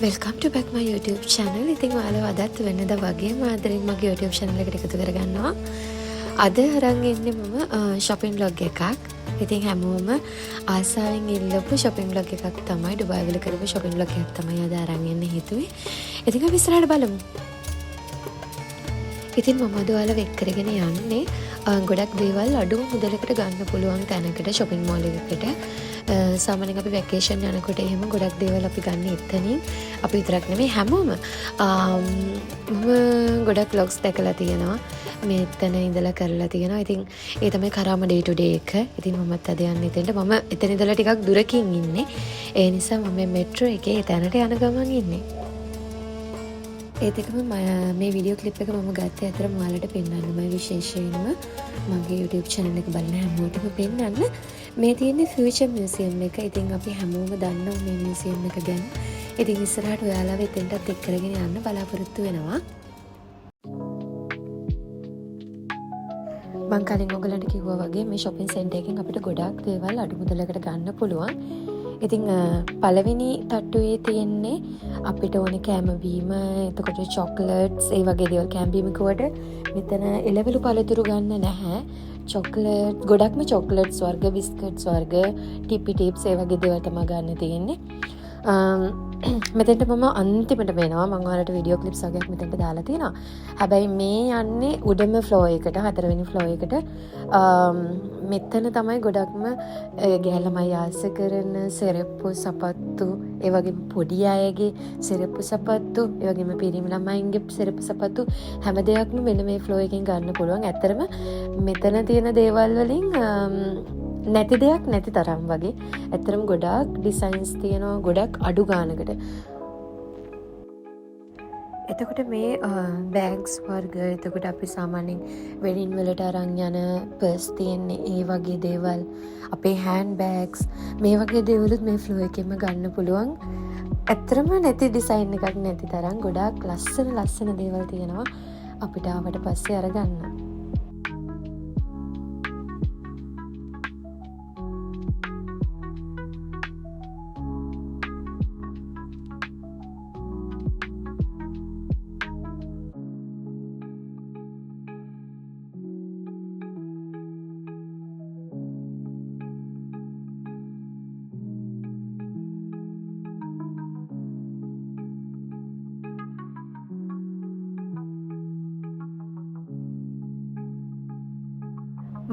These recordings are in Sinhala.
වෙල්කම් ටු බැක් මයි YouTube channel. ඉතින් ඔයාලව අදත් වෙනදා වගේම ආදරෙන් මගේ YouTube channel එකට එකතු කරගන්නවා. අද අරන් ඉන්නේ මම shopping vlog එකක්. ඉතින් හැමෝම ආසාවෙන් ඉල්ලපු shopping vlog එකක් තමයි, ඩුබායි වල කරපු shopping vlog එකක් තමයි අද අරන් ඉන්න හිතුවේ. ඉතින් අපි ඉස්සරහට බලමු. ඉතින් මම අද ඔයාලව එක් කරගෙන යන්නේ ගොඩක් දේවල් අඩුම මුදලකට ගන්න පුළුවන් තැනකට, shopping mall එකකට. සාමාන්‍යයෙන් අපි වැකේෂන් යනකොට එහෙම ගොඩක් දේවල් අපි ගන්න එතනින්. අපි විතරක් නෙමෙයි හැමෝම. මම ගොඩක් vlogs දැකලා තියෙනවා. මෙතන ඉඳලා කරලා තියෙනවා. ඉතින් ඒ තමයි කරාම day to day එක. ඉතින් මමත් අද යන්නේ එතනට. මම එතන ඉඳලා ටිකක් දුරකින් ඉන්නේ. ඒ නිසා මම මෙට්‍රෝ එකේ තැනට යන ගමන් ඉන්නේ. ඒත් එකම මේ වීඩියෝ ක්ලිප් එක මම ගත්තේ අතර ඔයාලට පෙන්වන්නම විශේෂයෙන්ම මගේ YouTube channel එක බලන හැමෝටම පෙන්වන්න. මේ තියෙන්නේ ෆියුචර් මියුසියම් එක. ඉතින් අපි හැමෝම දන්නවා මේ මියුසියම් එක ගැන. ඉතින් ඉස්සරහට ඔයාලව එතෙන්ටත් එක් කරගෙන යන්න බලාපොරොත්තු වෙනවා. මං කලින් ඔයගලන්ට කිව්වා වගේ මේ shopping center එකෙන් අපිට ගොඩාක් දේවල් අඩු මුදලකට ගන්න පුළුවන්. ඉතින් පළවෙනි තට්ටුවේ තියෙන්නේ අපිට ඕනේ කෑම බීම, එතකොට චොක්ලට්ස්, ඒ වගේ දේවල්. කෑම බීම කිව්වට මෙතන එළවලු පළතුරු ගන්න නැහැ. චොක්ලට්, ගොඩක්ම චොක්ලට්ස් වර්ග, බිස්කට්ස් වර්ග, ටිපි ටිප්ස්, ඒ වගේ දේවල් තමයි ගන්න තියෙන්නේ. මෙතෙන්ට මම අන්තිමට වෙනවා. මම ඔයාලට වීඩියෝ ක්ලිප්ස් වගේක් මෙතෙන්ට දාලා තියෙනවා. හැබැයි මේ යන්නේ උඩම ෆ්ලෝ එකට, 4 වෙනි ෆ්ලෝ එකට. මෙතන තමයි ගොඩක්ම ගෑල්ලමයි ආස කරන සෙරෙප්පු, සපත්තු, ඒ වගේම පොඩි අයගේ සෙරෙප්පු සපත්තු, ඒ වගේම පිරිමි ළමයින්ගේ සෙරෙප්පු සපත්තු, හැම දෙයක්ම මෙන්න මේ ෆ්ලෝ එකෙන් ගන්න පුළුවන්. ඇත්තටම මෙතන තියෙන දේවල් වලින් නැති දෙයක් නැති තරම් වගේ. ඇත්තටම ගොඩාක් ඩිසයින්ස් තියෙනවා, ගොඩක් අඩු ගානකට. එතකොට මේ බෑග්ස් වර්ග, එතකොට අපි සාමාන්‍යයෙන් වෙඩින් වලට අරන් යන පර්ස් තියෙන්නේ, ඒ වගේ දේවල්, අපේ හෑන්ඩ් බෑග්ස්, මේ වගේ දේවලුත් මේ ෆ්ලෝ එකෙන්ම ගන්න පුළුවන්. ඇත්තටම නැති ඩිසයින් එකක් නැති තරම් ගොඩාක් ලස්සන දේවල් තියෙනවා අපිට ආවට පස්සේ අරගන්න.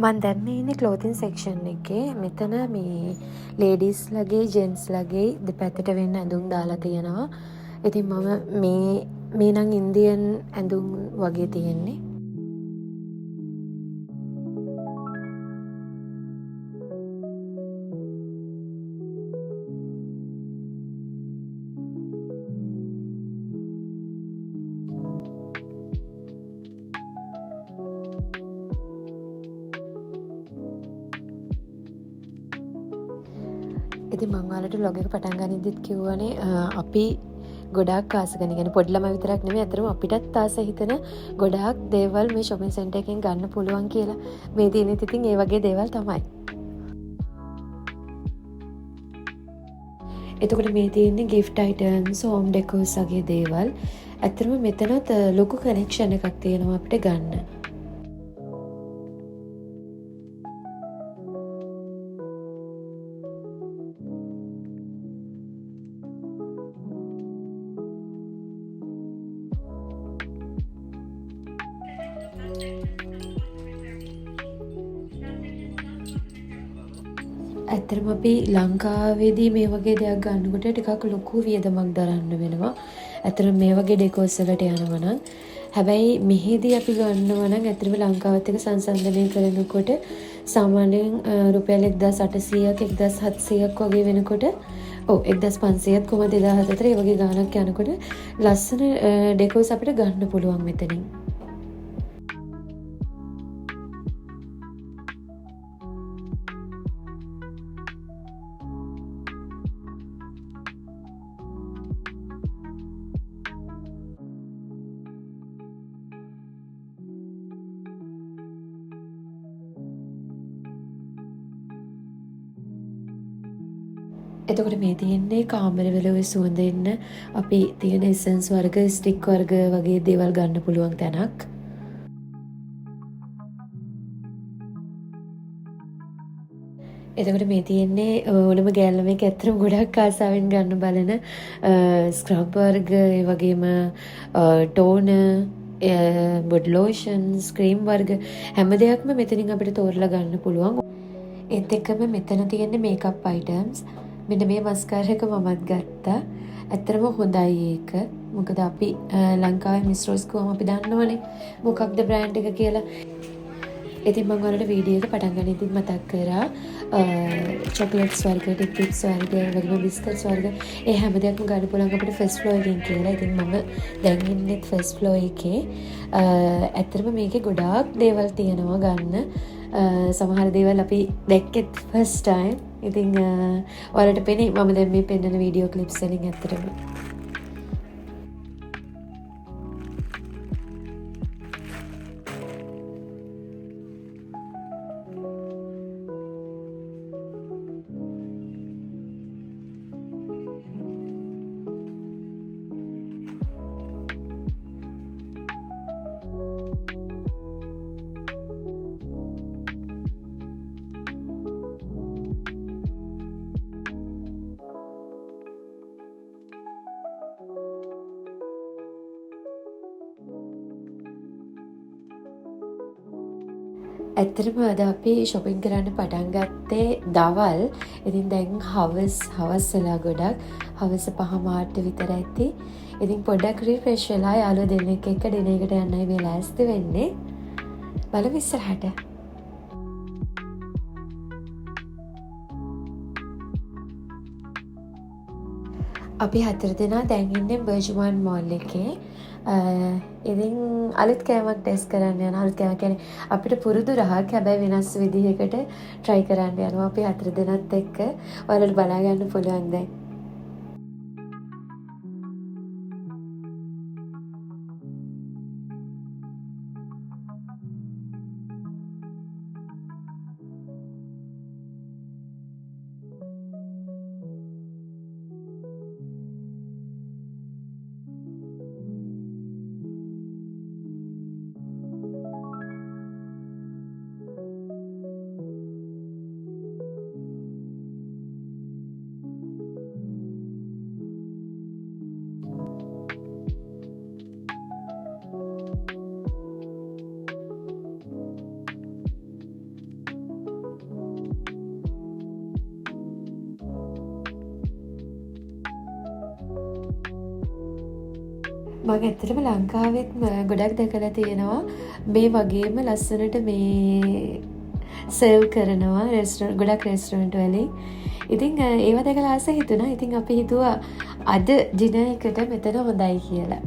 මන් දැන් ඉන්නේ ක්ලෝතින් සෙක්ෂන් එකේ. මෙතන මේ ලේඩීස් ලගේ, ජෙන්ට්ස් ලගේ දෙපැත්තට වෙන්න ඇඳුම් දාලා තියෙනවා. ඉතින් මම මේ නම් ඉන්දියන් ඇඳුම් වගේ තියෙන්නේ. ඉතින් මං ඔයාලට vlog එක පටන් ගනිද්දිත් කිව්වනේ අපි ගොඩාක් ආස කරන, يعني පොඩි ළමයි විතරක් නෙමෙයි, අතරම අපිටත් ආස හිතෙන ගොඩාක් දේවල් මේ shopping center එකෙන් ගන්න පුළුවන් කියලා. මේ තියෙනෙත් ඉතින් ඒ වගේ දේවල් තමයි. එතකොට මේ තියෙන්නේ gift items, home decors වගේ දේවල්. ඇත්තටම මෙතනත් ලොකු collection එකක් තියෙනවා අපිට ගන්න. ඇත්තටම අපි ලංකාවේදී මේ වගේ දෙයක් ගන්නකොට ටිකක් ලොකු වියදමක් දරන්න වෙනවා. ඇත්තටම මේ වගේ ඩෙකෝස් වලට යනවා නම්. හැබැයි මෙහෙදී අපි ගන්නවා නම් ඇත්තටම ලංකාවත් එක්ක සංසන්දනය කරනකොට සාමාන්‍යයෙන් රුපියල් 1800ක් 1700ක් වගේ වෙනකොට, 1500ත් 2000 අතර ඒ වගේ ගාණක් යනකොට ලස්සන ඩෙකෝස් අපිට ගන්න පුළුවන් මෙතනින්. එතකොට මේ තියෙන්නේ කාමරවල ඔය සුවඳ එන්න අපි තියෙන එසන්ස් වර්ග ස්ටික් වර්ග වගේ දේවල් ගන්න පුළුවන් තැනක්. එතකොට මේ තියෙන්නේ ඕනම ගෑල්ලමෙක් ඇත්තටම ගොඩක් ආසාවෙන් ගන්න බලන ස්ක්‍රබ් වර්ග ඒ වගේම ටෝනර් බොඩි ලෝෂන්ස් ක්‍රීම් වර්ග හැම දෙයක්ම මෙතනින් අපිට තෝරලා ගන්න පුළුවන්. ඒත් එක්කම මෙතන තියෙන මේකප් අයිටම්ස් මෙන්න මේ මස්කාරා එක මමත් ගත්තා. ඇත්තටම හොඳයි ඒක. මොකද අපි ලංකාවේ මිස් රෝස් කිව්වම අපි දන්නවනේ මොකක්ද බ්‍රෑන්ඩ් එක කියලා. ඉතින් මම ඔයාලට වීඩියෝ එක පටන් ගන්න ඉතින් මතක් කරා චොකලට්ස් වර්ග, ටික්ස් වර්ග, වගේම බිස්කට්ස් වර්ග ඒ හැම දෙයක්ම ගන්න පුළුවන් අපිට ෆස්ට් ෆ්ලෝර් එකෙන් කියලා. ඉතින් මම දැන් ඉන්නේ ෆස්ට් ෆ්ලෝර් එකේ. ඇත්තටම මේකේ ගොඩාක් දේවල් තියෙනවා ගන්න. සමහර දේවල් අපි දැක්කෙත් ෆස්ට් ටයිම්. ඉතින් ඔයාලට පෙනේ මම දැන් මේ පෙන්නන වීඩියෝ ක්ලිප්ස් වලින් ඇත්තටම ඇත්තටම අද අපි shopping කරන්න පටන් ගත්තේ දවල්. ඉතින් දැන් හවස් වෙලා ගොඩක්. හවස 5 මාට විතර ඇති. ඉතින් පොඩ්ඩක් රිෆ්‍රෙෂ් වෙලා යාළුවෝ දෙන්නෙක් එක්ක ඩිනර් එකට යන්නයි මේ ලෑස්ති වෙන්නේ. බලමු ඉස්සරහට. අපි 4 දෙනා දැන් ඉන්නේ බර්ජ්මන් මෝල් එකේ. ඉතින් අලුත් කෑමක් ටෙස්ට් කරන්න යනවා. අලුත් කෑම කියන්නේ අපිට පුරුදු රහක් හැබැයි වෙනස් විදිහකට try කරන්න යනවා අපි 4 දෙනාත් එක්ක. ඔයාලට බලා ගන්න පුළුවන් දැන්. මම ඇත්තටම ලංකාවෙත් ගොඩක් දැකලා තියෙනවා මේ වගේම ලස්සනට මේ සර්ව් කරනවා ගොඩක් රෙස්ටොරන්ට් වලින්. ඉතින් ඒව දැකලා ආස හිතුණා. ඉතින් අපි හිතුවා අද ඩිනර් එකට මෙතන හොඳයි කියලා.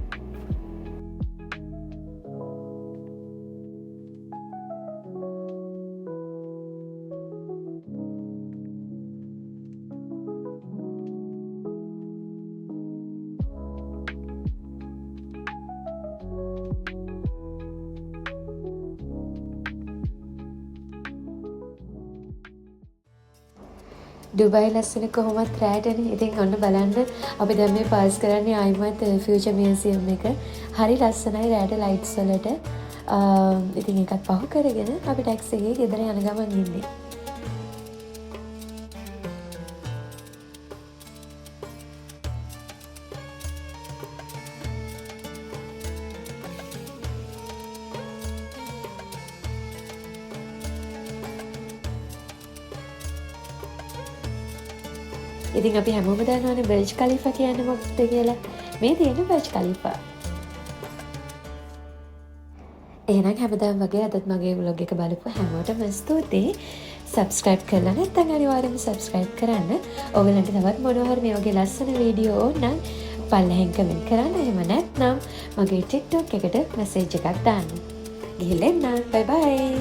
ඩුබයි ලස්සන කොහොමත් රෑටනේ. ඉතින් ඔන්න බලන්න අපි දැන් මේ පාස් කරන්නේ ආයිමත් ෆියුචර් මියුසියම් එක. හරි ලස්සනයි රෑට ලයිට්ස් වලට. ඉතින් ඒකත් පහු කරගෙන අපි ටැක්සි එකේ ගෙදර යන ගමන් ඉන්නේ. ඉතින් අපි හැමෝම දන්නවනේ බර්ජ් කලිෆා කියන්නේ මොකක්ද කියලා. මේ තියෙන බර්ජ් කලිෆා. එහෙනම් හැමදාම වගේ අදත් මගේ vlog එක බලපු හැමෝටම ස්තුතියි. subscribe කරලා නැත්නම් අනිවාර්යයෙන්ම subscribe කරන්න. ඔයගලන්ට තවත් මොනවා හරි මේ වගේ ලස්සන වීඩියෝ ඕන නම් පල්ලෙහෙන් කමෙන්ට් කරන්න. එහෙම නැත්නම් මගේ TikTok එකට message එකක් දාන්න. ගිහින් එන්න. bye bye.